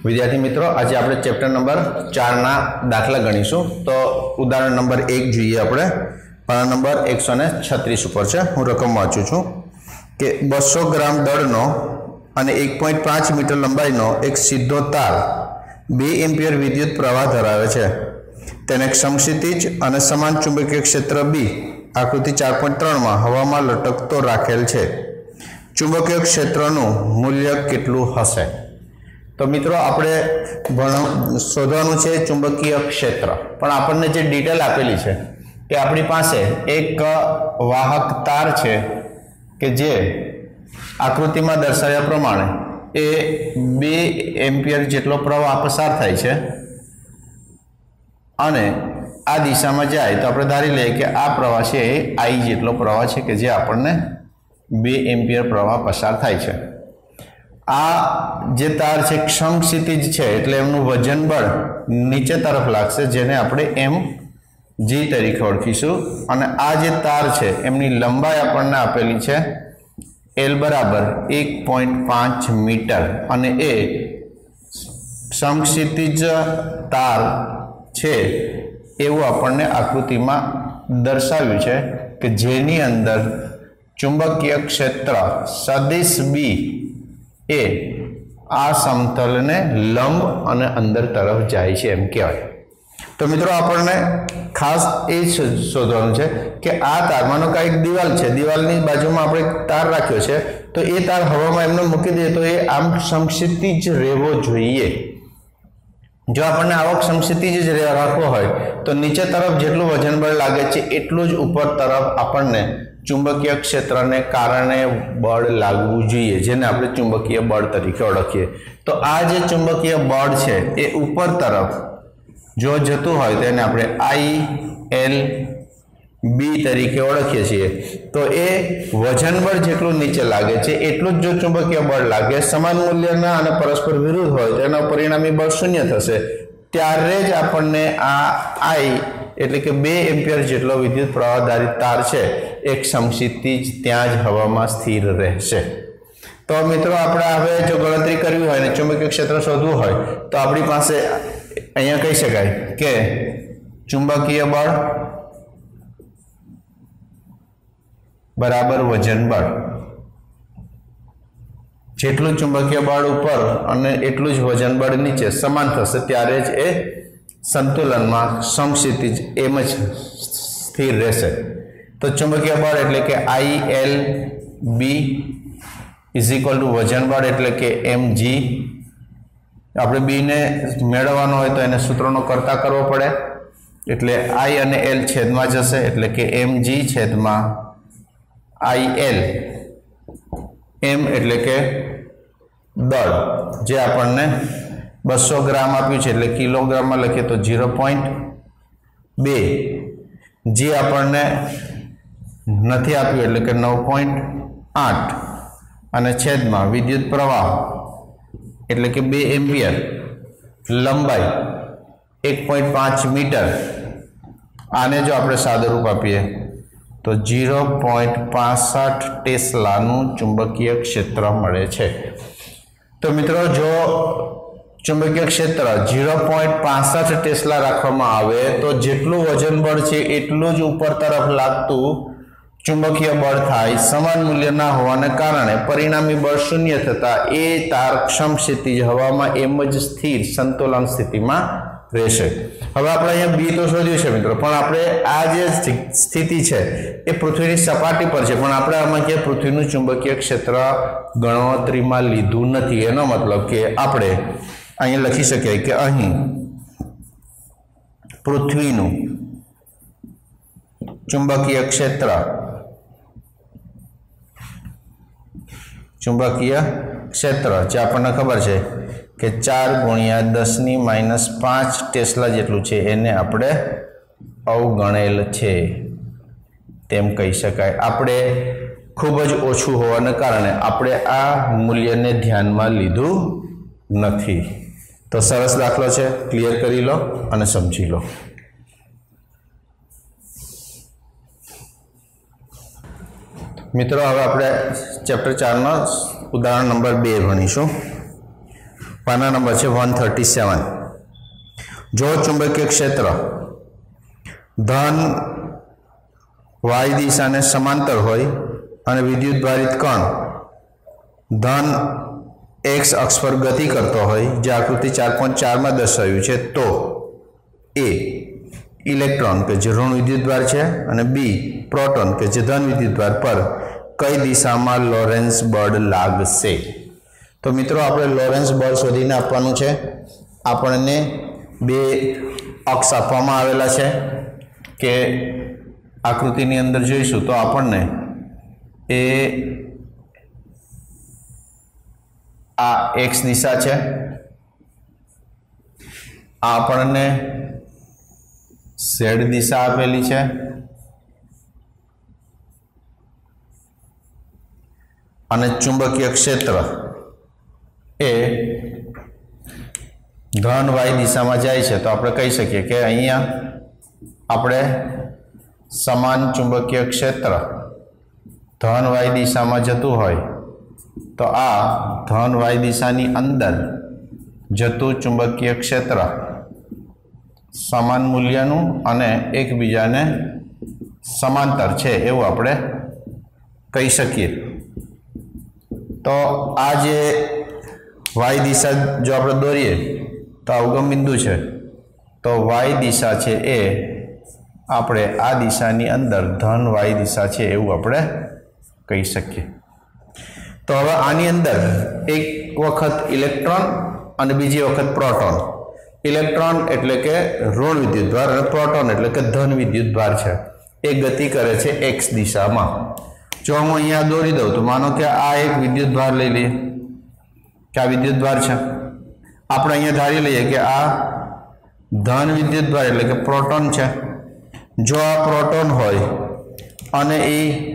विद्यार्थी मित्रों आज આપણે ચેપ્ટર નંબર 4 ના દાખલા ગણીશું। તો ઉદાહરણ નંબર 1 જોઈએ આપણે। પાના નંબર 136 ઉપર છે। હું રકમ વાંચું છું કે 200 ગ્રામ દળનો અને 1.5 મીટર લંબાઈનો એક સીધો તાર 2 એમ્પિયર વિદ્યુત પ્રવાહ ધરાવે છે। તેને સમક્ષિતિજ અને સમાન ચુંબકીય ક્ષેત્ર B આકૃતિ 4.3 માં હવામાં લટકતો રાખેલ છે। ચુંબકીય ક્ષેત્રનું મૂલ્ય કેટલું હશે? तो मित्रों आपणे शोधवानुं छे चुंबकीय क्षेत्र, पण आपणे जे डिटेल आपेली छे के आपणी पासे एक वाहक तार छे के जे आकृति में दर्शाव्या प्रमाणे ए 2 एम्पियर जेटलो प्रवाह पसार थाय छे अने आ दिशा में जाए तो आपणे धारी लईए के आ प्रवाह छे ए आई जेटलो प्रवाह छे के जे आपणे 2 एम्पियर प्रवाह पसार थाय छे। आ जे तार छे समक्षितिज छे एटले एमनुं वजन बळ नीचे तरफ लागशे जेने आपणे एम जी तरीके ओळखीशुं अने आ जे तार छे एमनी लंबाई आपणने आपेली छे एल बराबर 1.5 मीटर अने ए समक्षितिज तार छे एवुं आपणने आकृतिमां दर्शाव्युं छे के जेनी अंदर चुंबकीय क्षेत्र सदिश बी ए आ समतल ने लंब अने अंदर तरफ जाए छे एम कहेवाय। तो मित्रों आपने खास ए शोधवानुं छे के आ तार मानो के एक दीवाल छे, दीवालनी बाजुमां आपणे तार राख्यो छे तो ए तार हवामां एमने मूकी दीए तो ए आम समक्षितिज रहेवो जोईए। जो आपने आवक समक्षितिज राखवो होय तो नीचे तरफ जेटલું वजन बळ लागे छे एटલું જ ऊपर तरफ आपणे चुंबकीय क्षेत्र ने कारणे बळ लागवू जोईए जेने आपणे चुंबकीय बळ तरीके ओळखीए। तो आ जे चुंबकीय बळ छे ए ऊपर तरफ जो जतुं होय तेने आपणे आई एल बी तरीके ओळखीए छीए। तो ए वजन बळ जेटલું नीचे लागे छे एटલું જ जो चुंबकीय बळ लागे समान मूल्यना अने परस्पर विरुद्ध होय तेना परिणामी बळ शून्य थशे त्यारे ज आपणने आ आई एटले के 2 एम्पियर जेटलो विद्युत प्रवाहधारी तार छे एक समक्षितिज त्यां ज हवामां स्थिर रहेशे। तो मित्रों आपणे हवे जो गणतरी करवी होय ने चुंबकीय क्षेत्र शोधवुं होय तो आपणी पासे अहींया कही शकाय के चुंबकीय बळ बराबर वजन बळ, जेटલું चुंबकीय बळ ऊपर अने एटલું ज वजन बळ नीचे समान थशे त्यारे ज ए संतुलનમાં समक्षितिज एम ज स्थिर रहेशे। तो चुंबकीय बळ एटले के I L B is equal to वजन बळ एटले के एम जी। आपणे बी ने मेळवવાનો હોય તો એને સૂત્રનો કરતા કરવો પડે એટલે आई અને एल છેદમાં જશે એટલે કે एम जी છેદમાં आई एल एम એટલે કે દળ જે આપણને 200 ग्राम आप्યું છે એટલે કિલોગ્રામમાં લખીએ તો 0.2 જે આપણને નથી આપ્યું એટલે કે 9.8 અને છેદમાં વિદ્યુત પ્રવાહ એટલે કે 2 એમ્પિયર લંબાઈ 1.5 મીટર આને જો આપણે સાદું રૂપ આપીએ तो 0.65 टेस्लाનું चुंबकीय क्षेत्र મળે છે। तो मित्रों जो चुंबकीय क्षेत्र 0.65 टेस्ला राखवामां आवे तो जेटલું वजन बळ छे एटલું જ ऊपर तरफ लागतुं चुंबकीय बळ थाय समान मूल्यना होवाने कारणे परिणामी बळ शून्य थता ए तार समक्षितिज हवामां एम ज स्थिर संतुलन स्थितिमां रहेशे। हवे आपणे अहींया बी तो शोध्युं छे मित्रों पण आपणे आ जे स्थिति छे ए पृथ्वीनी सपाटी पर छे पण आपणे आमां के पृथ्वीनुं चुंबकीय क्षेत्र गणतरीमां लीधुं नथी। एनो मतलब के आपणे अहीं लखी शकीए के अहीं पृथ्वीनुं चुंबकीय क्षेत्र जे आपणने खबर छे के 4×10⁻5 टेस्ला जेटલું છે એને આપણે અવગણેલ છે તેમ કહી શકાય। આપણે ખૂબ જ ઓછું હોવાને કારણે આપણે આ મૂલ્યને ધ્યાનમાં લીધું નથી। તો સરસ દાખલો છે, ક્લિયર કરી લો અને સમજી લો। मित्रों हवे आपणे चैप्टर 4 नो उदाहरण नंबर 2 भणीशुं। पाना नंबर है 137। जो चुंबकीय क्षेत्र धन वाय दिशा ने समांतर होय अने विद्युत भारित कण धन एक्स अक्ष पर गति करतो होय, जे आकृति 4.4 में दर्शाव्युं छे, तो ए इलेक्ट्रॉन के जे ऋण विद्युतभार है और बी प्रोटॉन के जे धन विद्युतभार पर कई दिशा में लॉरेंस बळ लागशे। तो मित्रों आपणे लॉरेंस बळ शोधीने आपवानुं छे। आपणे बे अक्ष आपवामां आवेला छे के आकृतिनी अंदर जोईशुं तो आपणे ए आ एक्स दिशा है, आपने Z दिशा आपेली है अने चुंबकीय क्षेत्र ए धन वाय दिशा में जाए छे, तो आपणे कही सकीए कि अहींया आपणे समान चुंबकीय क्षेत्र धन वाय दिशा में जतुं होय तो आ धन वाय दिशानी अंदर जतुं चुंबकीय क्षेत्र समान मूल्यनुं अने एकबीजाने समांतर छे एवुं आपणे कही सकीए। तो आ जे वाय दिशा जो आपणे दोरीए तो अवगम बिंदु छे, तो वाय दिशा छे ए आपणे आ दिशानी अंदर धन वाय दिशा छे एवुं आपणे कही सकीए। तो हवे आनी अंदर एक वखत इलेक्ट्रॉन और बीजी वखत प्रोटॉन। इलेक्ट्रॉन एटले के ऋण विद्युतभार और प्रोटॉन एटले के धन विद्युतभार है, एक गति करे छे एक्स दिशा में। जो हूँ अहींया दोरी दऊं तो मानो कि आ एक विद्युतभार लई लीए कि आ विद्युतभार है, आपणे अहींया धारी लईए कि आ धन विद्युतभार एटले के प्रोटॉन है। जो आ प्रोटॉन होय अने ए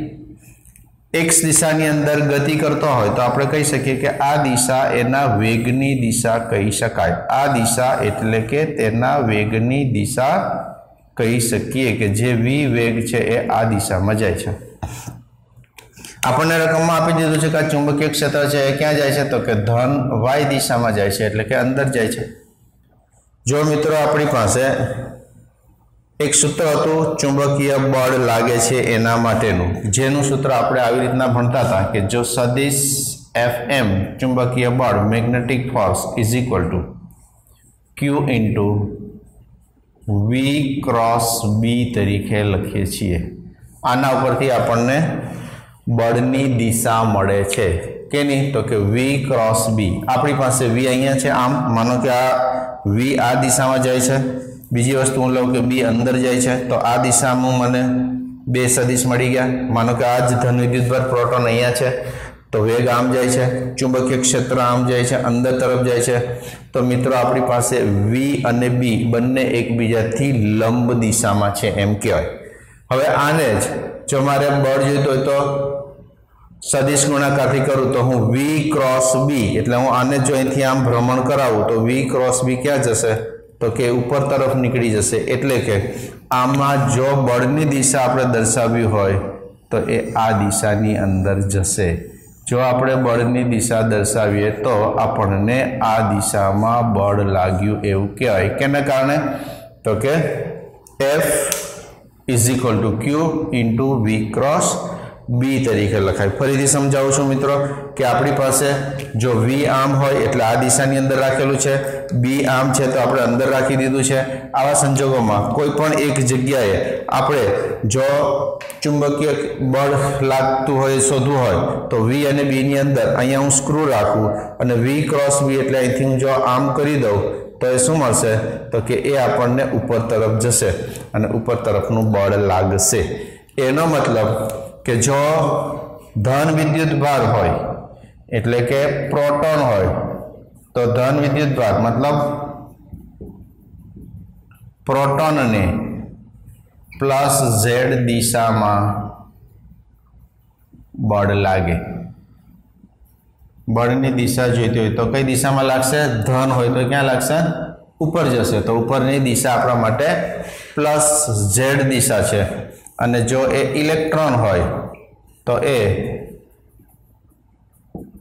एक्स दिशा अंदर गति करता हो तो आपणे कही सकीए कि आ दिशा एना वेगनी दिशा कही शकाय। आ दिशा एटले के तेना वेगनी दिशा कही सकीए कि जे वी वेग छे ए आ दिशा में जाय छे। आपणे रकम में आपी दीधुं छे कि आ चुंबकीय क्षेत्र छे ए क्यां जाय छे तो कि धन वाय दिशा में जाय छे एटले के अंदर जाय छे। जो मित्रों आपणी पासे एक सूत्र हतुं चुंबकीय बळ लागे छे एना माटेनुं, जेनुं सूत्र आपणे આવી રીતના ભણતા હતા કે જો સદિશ Fm चुंबकीय बळ magnetic force is equal to Q into V cross B तरीके लखीए छीए। आना उपरथी आपणने बळनी दिशा मळे छे केनी तो के V क्रॉस B। आपणी पासे V अहींया छे, आम मानो कि आ V आ दिशा में जाय छे, बीजी वस्तु हूँ लઉં कि बी अंदर जाए तो आ दिशा में मैंने बे सदिश मળી गया। मानो कि आज धन विद्युतभार प्रोटॉन अहींया छे तो वेग आम जाए, चुंबकीय क्षेत्र आम जाए, अंदर तरफ जाए। तो मित्रों अपनी पास वी अने बी बंने एकबीजाथी लंब दिशा में छे एम कहेवाय। हवे आने ज जो मारे बळ जोईतो होय तो सदिश गुणाकारथी करूँ तो हूँ वी क्रॉस बी एटले हूँ आने जो अहींथी आम भ्रमण करावुं तो वी क्रॉस बी क्या जशे तो के ऊपर तरफ निकली जशे। एटले के आमां जो बळनी दिशा आपणे दर्शावी होय तो ए आ दिशानी अंदर जशे। जो आपणे बळनी दिशा दर्शावीए तो आपणने आ दिशामां बळ लाग्युं एवुं कहेवाय। केना कारणे तो के F is equal to Q into V cross B तरीके लखाय। फरीथी समजावुं छुं मित्रों कि आपणी पासे जो V आम होय एटले आ दिशानी अंदर राखेलुं छे, B आम छे तो आपणे अंदर राखी दीधुं छे। आवा संजोगोमां कोईपण एक जग्याए आपणे जो चुंबकीय बळ लागतुं होय शोधवुं होय तो V अने B नी अंदर अहींया हूँ स्क्रू राखुं अने V क्रॉस B एटले अहींथी हूँ जो आम करी दऊं तो ए शुं मळशे तो के ए आपणने ऊपर तरफ जशे अने ऊपर तरफनुं बळ लागशे। एनो मतलब कि जो धन विद्युत भार होय एटले के प्रोटॉन होय तो धन विद्युत भार मतलब प्रोटॉन ने प्लस Z दिशा में बळ लागे। बळनी दिशा जोईती होय तो कई दिशा में लागशे, धन होय तो क्या लागशे ऊपर जशे। तो ऊपरनी दिशा आपणा माटे प्लस Z दिशा छे अने जो ए इलेक्ट्रॉन होय तो ए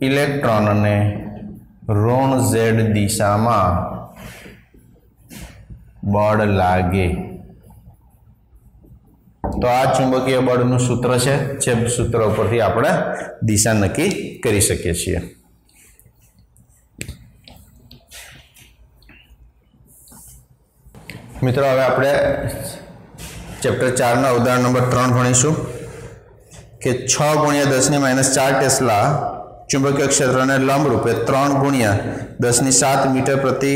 इलेक्ट्रॉन ने ઋણ z દિશામાં બળ લાગે તો આ ચુંબકીય બળનું સૂત્ર છે જે સૂત્ર ઉપરથી આપણે દિશા નક્કી કરી શકીએ છીએ। મિત્રો હવે આપણે ચેપ્ટર 4 ના ઉદાહરણ નંબર 3 ભણીશું કે 6 × 10⁻4 ટેસ્લા ચુંબકીય ક્ષેત્રને લંબ રૂપે 3 × 10⁷ મીટર પ્રતિ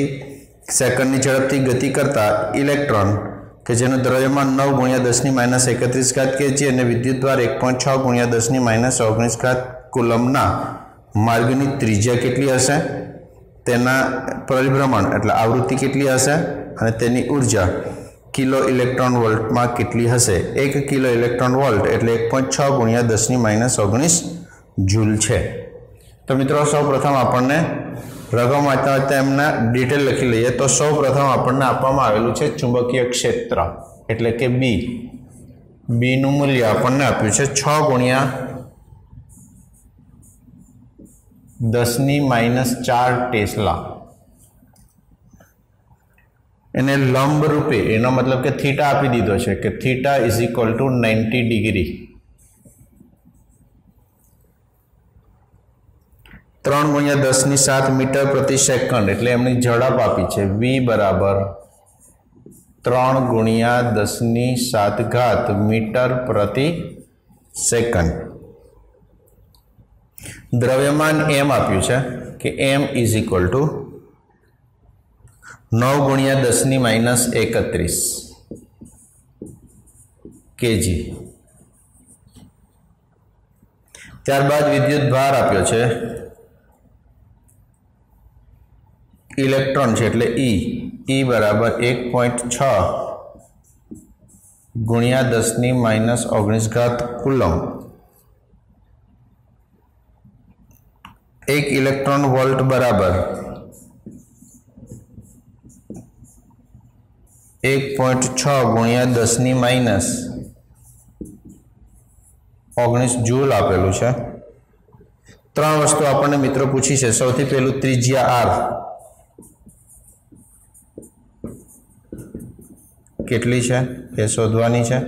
સેકન્ડની ઝડપથી ગતિ કરતા ઇલેક્ટ્રોન કે જેનું દ્રવ્યમાન 9 × 10⁻31 kg અને વિદ્યુતભાર 1.6 × 10⁻19 કુલમ્બના માર્ગની ત્રિજ્યા કેટલી હશે, તેના પરિભ્રમણ એટલે આવૃત્તિ કેટલી હશે અને તેની ઉર્જા કિલો ઇલેક્ટ્રોન વોલ્ટમાં કેટલી હશે। 1 કિલો ઇલેક્ટ્રોન વોલ્ટ એટલે 1.6 × 10⁻19 જૂલ છે। તો મિત્રો સૌપ્રથમ આપણને રકમ વાંચતા વાંચતા એમના ડિટેલ લખી લઈએ તો સૌપ્રથમ આપણને આપવામાં આવેલું છે ચુંબકીય ક્ષેત્ર એટલે કે બી નું મૂલ્ય આપણને આપ્યું છે 6 × 10⁻4 ટેસ્લા। એને લંબ રૂપે એનો મતલબ કે થીટા આપી દીધો છે કે થીટા = 90 ડિગ્રી। 3 × 10⁷ મીટર પ્રતિ સેકન્ડ એટલે એમની ઝડપ આપી છે v = 3 × 10⁷ મીટર પ્રતિ સેકન્ડ। દ્રવ્યમાન m આપ્યું છે કે m = 9 × 10⁻31 kg। ત્યારબાદ વિદ્યુત ભાર આપ્યો છે ઇલેક્ટ્રોન છે એટલે E = 1.6 × 10⁻19 કુલમ। 1 ઇલેક્ટ્રોન વોલ્ટ બરાબર 1.6 × 10⁻19 જૂલ આપેલું છે। 3 વસ્તુ આપણને મિત્રો પૂછી છે। સૌથી પહેલું ત્રિજ્યા r કેટલી છે એ શોધવાની છે।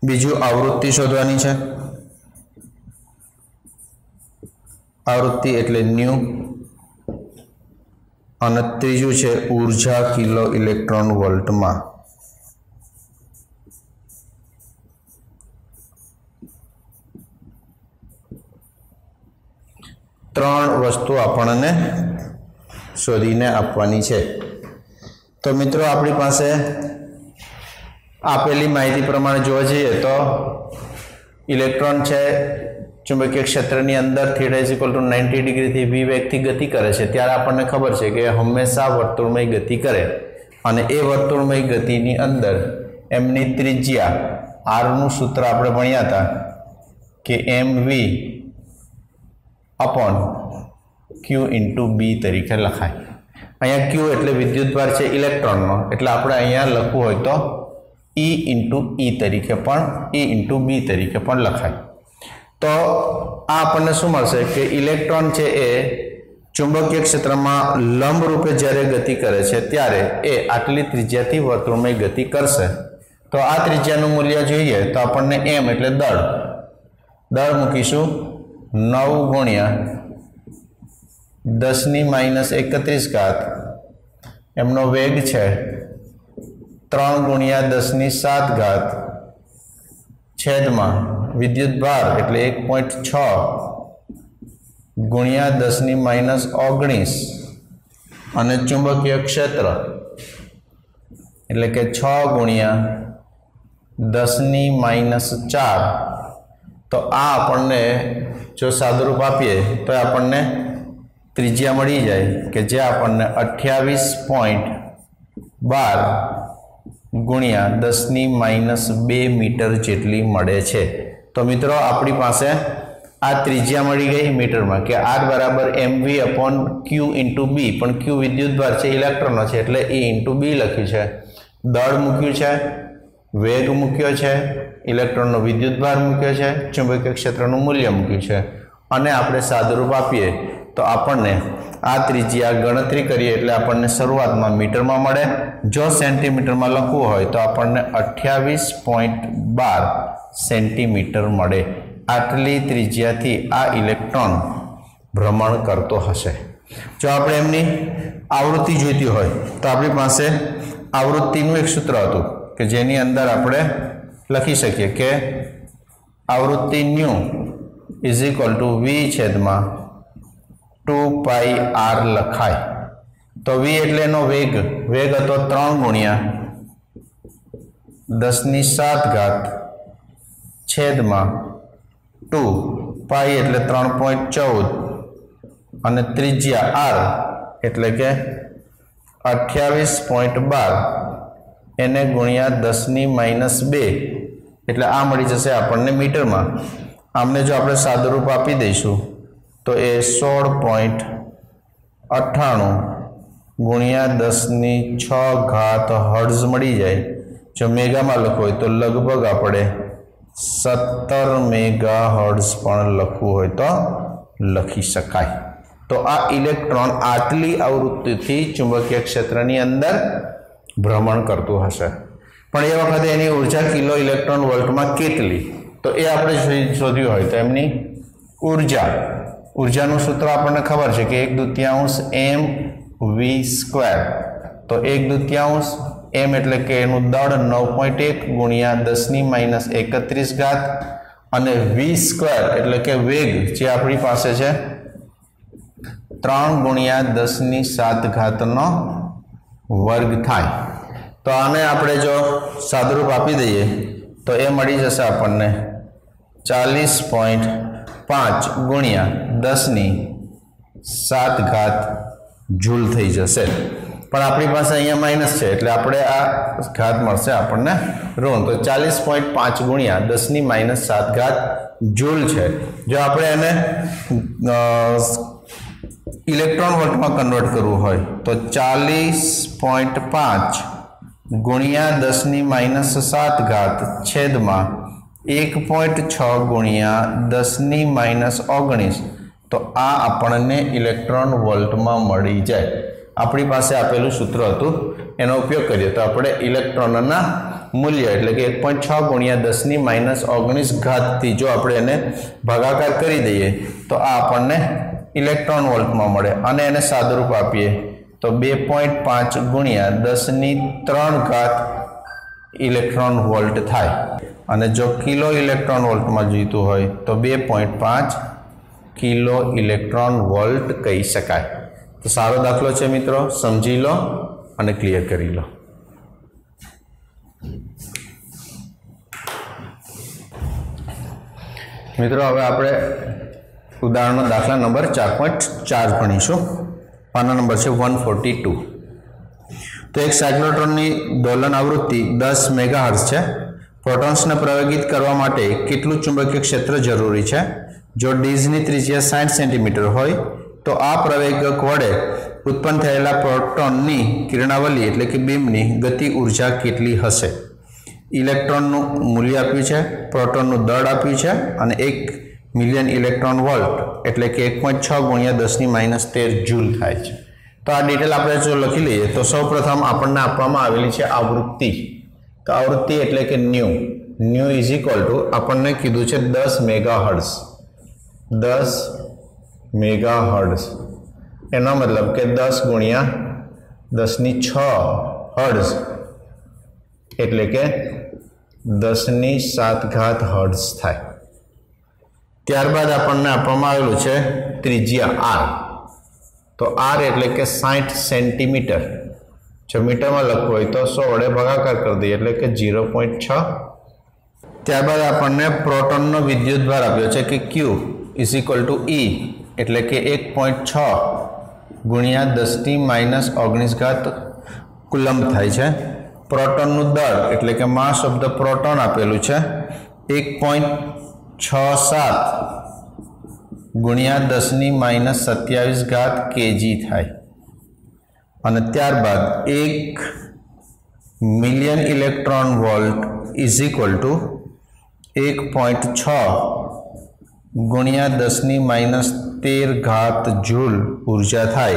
બીજું આવૃત્તિ શોધવાની છે, આવૃત્તિ એટલે ન્યુ, અને ત્રીજું છે ઉર્જા કિલો ઇલેક્ટ્રોન વોલ્ટમાં। ત્રણ વસ્તુ આપણને શોધીને આપવાની છે। તો મિત્રો આપણી પાસે આપેલી માહિતી પ્રમાણે જોવા જઈએ તો ઇલેક્ટ્રોન છે ચુંબકીય ક્ષેત્રની અંદર થીટા = 90 ડિગ્રીથી v વેગથી ગતિ કરે છે ત્યારે આપણને ખબર છે કે હંમેશા વર્તુળમય ગતિ કરે અને એ વર્તુળમય ગતિની અંદર એમની ત્રિજ્યા r નું સૂત્ર આપણે ભણ્યા હતા કે mv / q × b તરીકે લખાય। અહીંયા q એટલે વિદ્યુતભાર છે ઇલેક્ટ્રોનનો એટલે આપણે અહીંયા લખવું હોય તો E × તરીકે પણ E × b તરીકે પણ લખાય। તો આ આપણને શું મળશે કે ઇલેક્ટ્રોન છે એ ચુંબકીય ક્ષેત્રમાં લંબ રૂપે જ્યારે ગતિ કરે છે ત્યારે એ આટલી ત્રિજ્યાથી વર્તુળમય ગતિ કરશે। તો આ ત્રિજ્યાનું મૂલ્ય જોઈએ તો આપણને m એટલે દળ મૂકીશું 9 × 10⁻31 એમનો વેગ છે 3 × 10⁷ છેદમાં વિદ્યુત ભાર એટલે 1.6 × 10⁻19 અને ચુંબકીય ક્ષેત્ર એટલે કે 6 × 10⁻4। તો આ આપણને જો સાદુરૂપ આપીએ તો આપણને ત્રિજ્યા મળી જાય કે જે આપણને 28.12 × 10⁻2 મીટર જેટલી મળે છે। તો મિત્રો આપણી પાસે આ ત્રિજ્યા મળી ગઈ મીટરમાં કે r = mv / q × b, પણ q વિદ્યુતભાર છે ઇલેક્ટ્રોનનો છે એટલે E × b લખ્યું છે। દળ મૂક્યું છે, વેગ મૂક્યો છે, ઇલેક્ટ્રોનનો વિદ્યુતભાર મૂક્યો છે, ચુંબકીય ક્ષેત્રનું મૂલ્ય મૂક્યું છે અને આપણે સાદુરૂપ આપીએ तो आपने आ त्रिज्या गणतरी करिए एटले आपने शुरुआत में मीटर में मळे। जो सेंटीमीटर में लखवू होय तो आपने 28.12 सेंटीमीटर मळे। आटली त्रिज्या थी आ इलेक्ट्रॉन भ्रमण करतो हशे। जो आपणे एमनी आवृत्ति जोईती होय तो आपणी पासे आवृत्तिनुं एक सूत्र हतुं के जेनी अंदर आपणे लखी सकीए के आवृत्ति nu is equal to v छेदमा 2πr लखाय। तो v एटले एनो वेग, वेग हतो 3 गुणिया 10⁷ छेदमा 2 पाई एटले 3.14 અને ત્રિજ્યા r એટલે કે 28.12 એને ગુણ્યા 10⁻2 એટલે આ મળી જશે આપણને મીટરમાં। આમને જો આપણે સાદુરૂપ આપી દઈશું તો એ 16.98 ગુણ્યા 10⁶ હર્ટ્ઝ મળી જાય। જો મેગામાં લખવું હોય તો લગભગ આપણે 17 મેગા હર્ટ્ઝ પણ લખવું હોય તો લખી શકાય। तो आ इलेक्ट्रॉन आटली आवृत्ति थी चुंबकीय क्षेत्रनी अंदर भ्रमण करतुं हशे। पण ए वखते एनी ऊर्जा किलो इलेक्ट्रॉन वोल्ट में केटली तो ए आपणे शोध्युं होय तो एमनी ऊर्जानुं सूत्र आपणे खबर छे कि 1/2 mv²। तो 1/2 m एटले के एनुं दळ 9.1 गुणिया 10⁻31 અને v² एटले के वेग जे आपणी पासे छे 3 गुणिया 10⁷ નો વર્ગ થાય। तो आने आपणे जो सादरूप आपी दईए तो ए मळी जशे आपणने 40.5 गुणिया 10⁷ जूल थई जशे। पण आपणी पासे अहींया माइनस छे एटले आपणे आ घात मळशे आपणने ऋण। तो 40.5 गुणिया 10⁻7 जूल छे। जो आपणे एने इलेक्ट्रॉन वोल्ट में कन्वर्ट करवू होय तो 40.5 गुणिया 10⁻7 छेदमा 1.6 गुणिया 10⁻19 तो आ आपणने इलेक्ट्रॉन वोल्ट में मळी जाय। आपणी पासे आपेलुं सूत्र हतुं एनो उपयोग करीए तो आपणे इलेक्ट्रॉनना मूल्य एटले के 1.6 गुणिया 10⁻19 थी जो आपणे एने भागाकार करी दईए तो आ आपणने इलेक्ट्रॉन वोल्ट में मळे। अने एने सादरूप आपीए तो 2.5 गुणिया 10⁻3 इलेक्ट्रॉन वोल्ट थाय। अने जो किलो इलेक्ट्रॉन वोल्ट में जोईतुं होय तो 2.5 किलो इलेक्ट्रॉन वोल्ट कही शकाय। तो सारो दाखलो छे मित्रों, समझी लो अने क्लियर करी लो। मित्रों हवे आपणे उदाहरण दाखला नंबर 4.4 भणीशुं। पाना नंबर है 142। तो एक साइक्लोट्रॉन की दोलन आवृत्ति 10 मेगाहर्ट्ज है। प्रोटॉन्स ने प्रवेगित करवा माटे केटलुं चुंबकीय क्षेत्र जरूरी है। जो डीजनी त्रिज्या 60 सेंटीमीटर होय तो आ प्रवेगक वडे उत्पन्न थयेला प्रोटॉननी किरणावली एटले के बीमनी गति ऊर्जा केटली हशे। इलेक्ट्रॉननुं मूल्य आप्युं छे, प्रोटॉननुं दळ आप्युं छे अने 1 मिलियन इलेक्ट्रॉन वोल्ट एटले के 1.6 गुणिया 10⁻13 जूल थाय छे। तो आ डिटेल आपणे जो लखी लईए तो सौ प्रथम आपणने आपवामां आवेली छे आवृत्ति। तो आवृत्ति एटले के न्यू इज इक्वल टू आपणने कीधुं छे 10 मेगाहर्ट्ज। 10 मेगाहर्ट्ज एनो मतलब के 10 गुणिया 10⁶ हर्ट्ज एटले के 10⁷ हर्ट्ज थाय। त्यारबाद आपणने आपवामां आवेलुं छे त्रिज्या आर। तो आर एटले के 60 सेंटीमीटर। जो मीटर में लखवुं होय तो 100 वडे भागाकार कर दीए एटले के 0.6। त्यारबाद आपणने प्रोटॉननो विद्युतभार आप्यो छे कि Q is equal to E एटले के 1.6 गुणिया 10⁻19 कूलम्ब थाय छे। प्रोटॉननुं दळ एटले के मास ऑफ द प्रोटॉन आपेलुं छे 1.67 गुणिया 10⁻27 kg थाय। अने त्यारबाद 1 million electron volt is equal to 1.6 गुणिया 10⁻13 13 जूल ऊर्जा थाय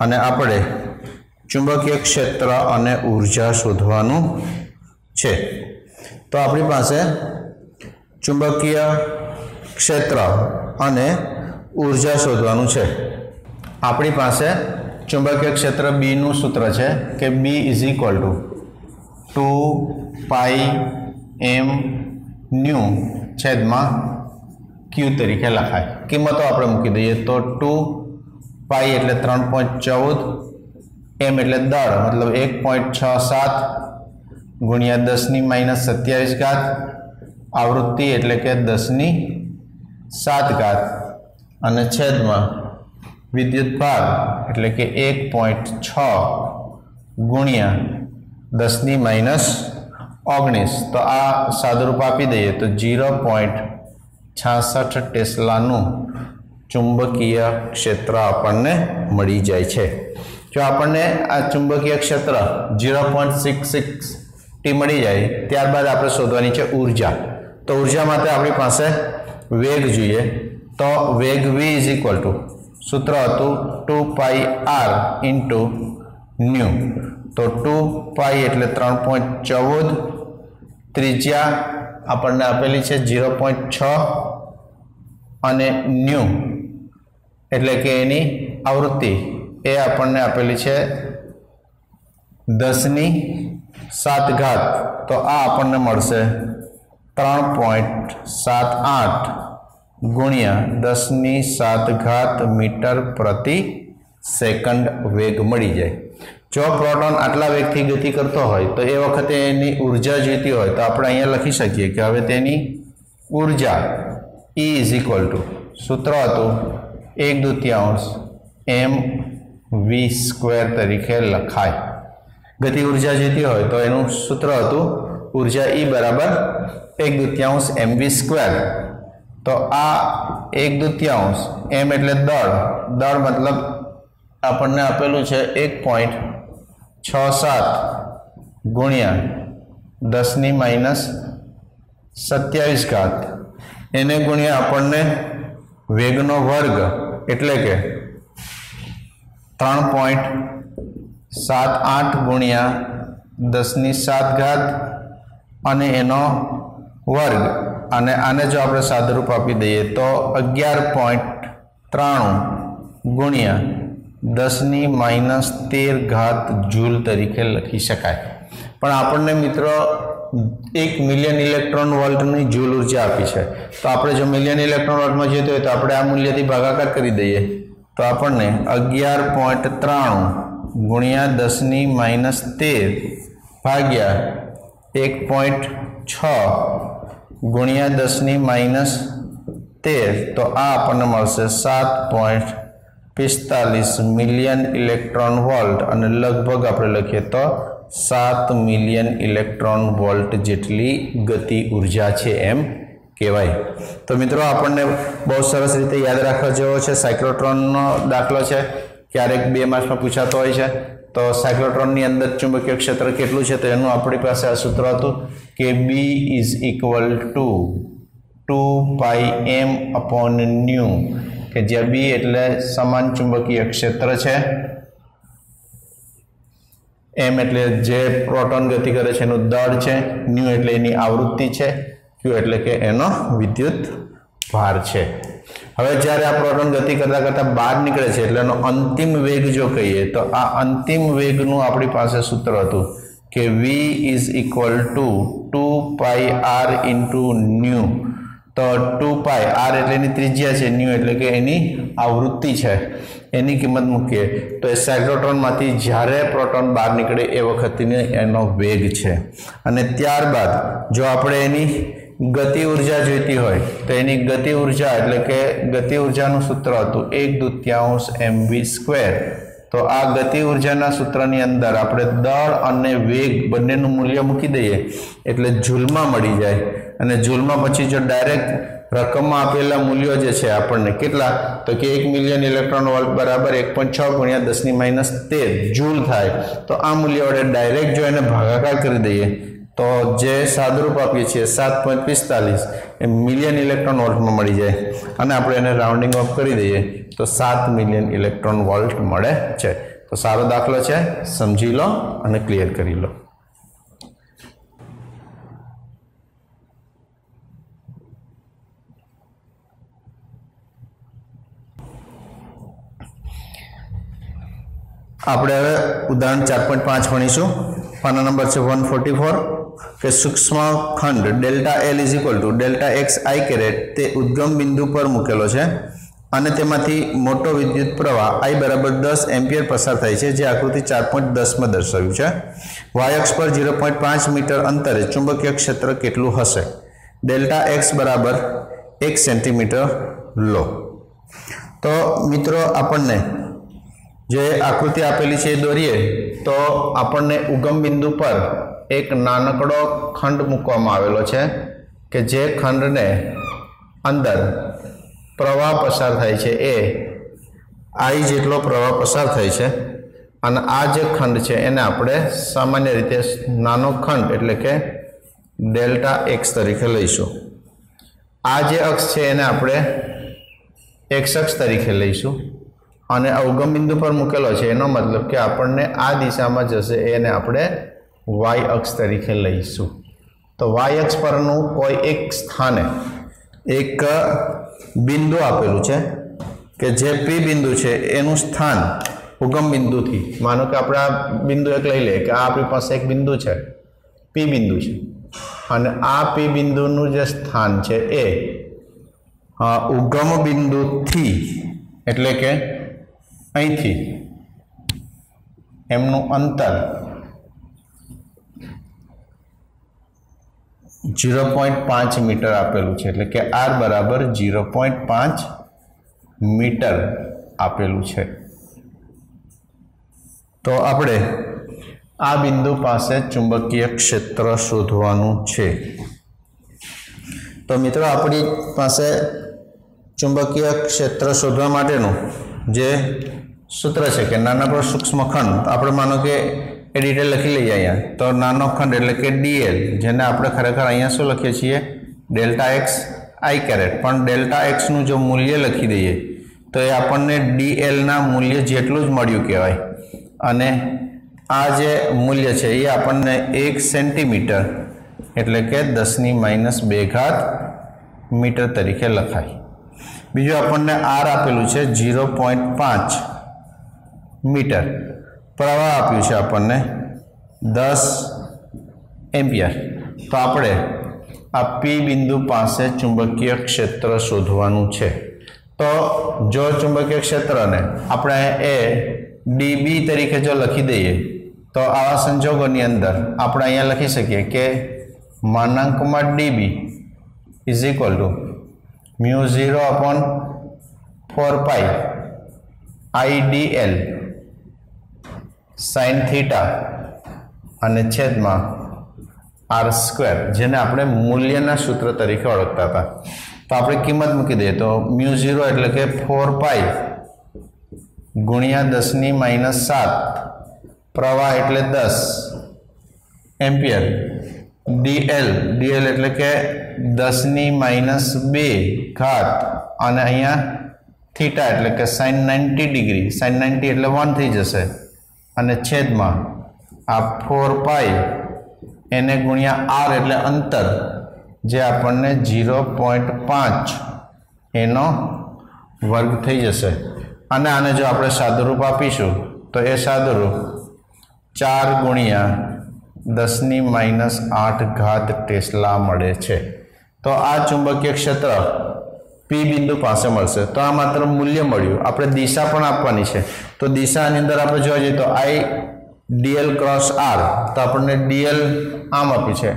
अने आपणे चुंबकीय क्षेत्र अने ऊर्जा शोधवानुं छे। तो आपणी पासे चुंबकीय क्षेत्र अने ऊर्जा शोधवानुं छे। आपणी पासे चुंबकीय क्षेत्र B નું सूत्र है कि B is equal to 2 pi m nu छेद में Q तरीके लखाय। किंमतों आपणे मूकी दईए तो 2 पाई एटले 3.14 m एटले दर मतलब 1.67 गुणिया 10⁻27 घात आवृत्ति एटले के 10⁻7 घात अने छेद में विद्युत भार एटले के 1.6 गुणिया 10⁻19। तो आ सादरूप आपी दईए तो 0.66 टेस्लाનું चुंबकीय क्षेत्र आपने मळी जाय छे। जो आपने आ चुंबकीय क्षेत्र 0.66 टी मळी जाए त्यारबाद आपणे शोधवानी छे ऊर्जा। तो ऊर्जा माटे आपणी पासे वेग जोईए। तो वेग v इज इक्वल टू सूत्र हतुं 2 पाई r इंटू न्यू। तो 2 पाई एटले 3.14 त्रिज्या आपने आपेली है 0.6 अने न्यू एटले के एनी आवृत्ति ए आपने आपेली है 10⁻7 घात। तो आ आपने मळशे 3.78 गुणिया 10⁻7 घात मीटर प्रति सेकंड वेग मळी जाए। जो प्रोटोन आटला वेगथी गति करतो होय तो ए वखते एनी ऊर्जा जोईती होय तो आपणे अहींया लखी शकीए कि हवे तेनी ऊर्जा E इज इक्वल टू सूत्र हतुं 1/2 mv² तरीके लखाय। गति ऊर्जा जोईती होय तो एनुं सूत्र हतुं ऊर्जा E बराबर 1/2 mv²। तो आ 1/2 m एटले दर मतलब आपने आपेलू है 1.67 गुणिया 10⁻27 घात एने गुणिया आपने वेगनो वर्ग एटले के 3.78 गुणिया 10⁻7 घात अने एनो वर्ग अने आने जो आपणे सादरूप आपी दईए तो 11.93 गुणिया 10⁻13 घात जूल तरीके लखी शकाय। पण आपने मित्रों 1 मिलियन इलेक्ट्रॉन वोल्ट नी जूल ऊर्जा आपी है। तो आपणे जो मिलियन इलेक्ट्रॉन वोल्ट में जोईते होय तो आपणे आ मूल्य थी भागाकार करी दईए तो आपने 11.93 गुणिया 10⁻13 भाग्या 1.6 गुणिया 10⁻13 तो आ आपने मळशे 7.45 मिलियन इलेक्ट्रॉन वोल्ट और लगभग आपणे लखीए तो 7 मिलियन इलेक्ट्रॉन वोल्ट जेटली गति ऊर्जा है एम कहेवाय। तो मित्रों आपने बहुत सरस रीते याद राखवा जेवो छे। साइक्लोट्रॉन दाखलो है क्यारेक 2 मार्क्स में पूछातो होय छे। तो साइक्लोट्रॉन नी अंदर चुंबकीय क्षेत्र केटलुं छे तो एनुं आपणी पासे आ सूत्र हतुं कि B is equal to 2 pi m upon nu के जे B एटले समान चुंबकीय क्षेत्र है, m एटले जे प्रोटोन गति करे छे एनुं दळ छे, न्यू एटले एनी आवृत्ति है, Q एटले के एनो विद्युत भार है। हवे ज्यारे आ प्रोटोन गति करता करता बहार निकळे छे एटले एनो अंतिम वेग जो कहीए तो आ अंतिम वेगनुं आपणी पासे सूत्र हतुं कि v is equal to 2 pi r into nu. तो 2 पाई r एटले त्रिज्या है, न्यू एटले के एनी आवृत्ति है, एनी किंमत मूकीए तो ए साइक्लोट्रॉन मांथी ज्यारे प्रोटोन बहार निकळे ए वखतनी एनो वेग है। अने त्यारबाद जो आपणे एनी गति ऊर्जा जोईती होय तो एनी गति ऊर्जा एटले के गति ऊर्जानुं सूत्र हतुं 1/2 mv²। तो आ गति ऊर्जाना सूत्रनी अंदर आपणे दळ अने वेग बंनेनुं मूल्य मूकी दईए एटले जूलमां मळी जाय अने जूलमां पछी जो डायरेक्ट रकम में आपेला मूल्यों जे छे आपणे केटला तो कि 1 मिलियन इलेक्ट्रॉन वोल्ट बराबर 1.6 गुणिया 10⁻13 जूल थाय। तो आ मूल्य वडे डायरेक्ट जो एने भागाकार करी दईए तो जे सादरूप आपीए छीए 7.45 ए मिलियन इलेक्ट्रॉन वोल्ट में मळी जाए अने आपणे एने राउंडिंग ऑफ करी दईए तो 7 मिलियन इलेक्ट्रॉन वोल्ट मळे छे। तो सारो दाखलो छे, समझी लो अने क्लियर करी लो। આપણે હવે ઉદાહરણ 4.5 ભણીશું। પાના નંબર છે 144 કે सूक्ष्म खंड delta L is equal to delta X I caret ते उद्गम बिंदु पर मूकेलो छे अने तेमांथी मोटो विद्युत प्रवाह आई बराबर 10 एम्पियर पसार थाय छे, जे आकृति 4.10 में दर्शाव्युं छे। वाय अक्ष पर 0.5 मीटर अंतरे चुंबकीय क्षेत्र केटलुं हशे? डेल्टा एक्स बराबर 1 सेंटीमीटर लो। तो मित्रों आपणे जे आकृति आपेली छे दोरीए तो आपने उगम बिंदु पर एक नानकड़ो खंड मूकवामां आवेलो छे के जे खंड ने अंदर प्रवाह पसार थाय छे ए आई जेटलो प्रवाह पसार थाय छे अने आ जे खंड छे एने आपणे सामान्य रीते नानो खंड एटले के डेल्टा एक्स तरीके लईशुं। आ जे अक्ष छे एने आपणे एक्स अक्ष तरीके लईशुं અને ઉગમ બિંદુ પર મૂકેલો છે એનો મતલબ કે આપણને આ દિશામાં જશે એને આપણે વાય અક્ષ તરીકે લઈશું। તો વાય અક્ષ પરનું કોઈ એક સ્થાને એક બિંદુ આપેલું છે કે જે પી બિંદુ છે એનું સ્થાન ઉગમ બિંદુથી, માનો કે આપણે આ બિંદુ એક લઈ લઈએ કે આ આપણી પાસે એક બિંદુ છે, પી બિંદુ છે, અને આ પી બિંદુનું જે સ્થાન છે એ ઉગમ બિંદુથી એટલે કે અહીંથી એમનું અંતર 0.5 मीटर आपेलू है, એટલે કે r बराबर 0.5 मीटर आपेलू है। तो આપણે આ બિંદુ પાસે ચુંબકીય ક્ષેત્ર શોધવાનું છે। તો મિત્રો આપણી પાસે ચુંબકીય ક્ષેત્ર શોધવા માટેનું જે सूत्र है कि नानकड़ो सूक्ष्म खंड आपणे मानो कि ए डिटेल लखी लीए अहींया। तो नानो खंड एटले कि डीएल, जेने आपणे खरेखर अहींया शुं लखीए छीए डेल्टा एक्स आई कैरेट, पण डेल्टा एक्स नुं जो मूल्य लखी दईए तो ये आपणने डीएल ना मूल्य जेटलुं ज मळ्युं कहेवाय। अने आ जे मूल्य छे ए आपणने 1 सेंटीमीटर एटले के 10⁻² मीटर तरीके लखाय। बीजू आपणने आर आपेलू है 0.5 मीटर, प्रवाह आप्युं छे आपणने 10 एम्पियर। तो आपणे आ पी बिंदु पासे चुंबकीय क्षेत्र शोधवानुं छे। तो जो चुंबकीय क्षेत्र ने आपणे ए डीबी तरीके जो लखी दईए तो आवा संजोगोनी अंदर आपणे अहींया लखी सकीए के मानांकमां dB is equal to μ0/4 pi IDL sin theta અને છેદમાં r², જેને આપણે મૂલ્યના સૂત્ર તરીકે ઓળખતા હતા। તો આપણે કિંમત મૂકી દઈએ તો μ0 એટલે કે 4 પાઈ ગુણ્યા 10⁻⁷, પ્રવાહ એટલે 10 એમ્પિયર, DL એટલે કે 10⁻² અને અહીંયા थीटा એટલે કે sin 90 डिग्री, sin 90 એટલે 1 થઈ જશે અને છેદમાં આ 4 પાઈ એને ગુણ્યા r એટલે અંતર જે આપણને 0.5 એનો વર્ગ થઈ જશે। અને આને જો આપણે સાદુરૂપ આપીશું તો એ સાદુરૂપ 4 ગુણ્યા 10⁻8 ટેસ્લા મળે છે। तो आ चुंबकीय क्षेत्र पी बिंदु पासे मळशे। तो आ मात्र मूल्य मळ्युं, आपणे दिशा पण आपवानी छे। तो दिशानी अंदर आपणे जोवा जईए तो आई डीएल क्रॉस आर, तो आपणे डीएल आम आप्युं छे,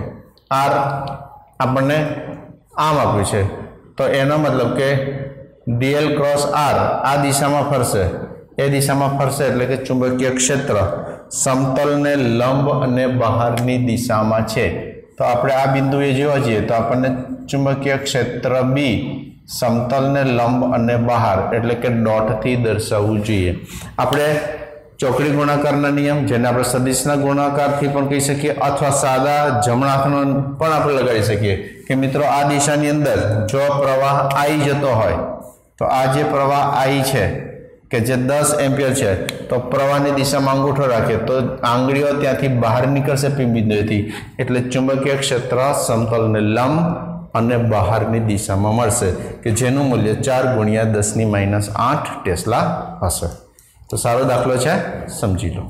आर आपणे आम आप्युं छे। तो एनो मतलब के डीएल क्रॉस आर आ दिशामां फरशे, ए दिशामां फरशे एटले के चुंबकीय क्षेत्र समतल ने लंब अने बहारनी दिशामां छे। तो आपणे आ बिंदुए जोवा जईए तो आपणे चुंबकीय क्षेत्र बी समतल ने लंब अने बहार एटले के डॉट थी दर्शावવું જોઈએ। આપણે ચોકડી ગુણાકારના નિયમ, જેને આપણે સદિશના ગુણાકારથી પણ કહી શકીએ, અથવા સાદા જમણા હાથનો પણ આપણે લગાડી શકીએ કે મિત્રો આ દિશાની અંદર જો પ્રવાહ I જતો હોય તો આ જે પ્રવાહ I છે કે જે 10 એમ્પિયર છે, તો પ્રવાહની દિશામાં અંગૂઠો રાખે તો આંગળીઓ ત્યાંથી બહાર નીકળશે P બિંદુએથી, એટલે ચુંબકીય ક્ષેત્ર સમતલને લંબ અને બહારની દિશામાં મળશે કે જેનું મૂલ્ય 4 × 10⁻⁸ ટેસ્લા હશે. તો સારો દાખલો છે, સમજી લો.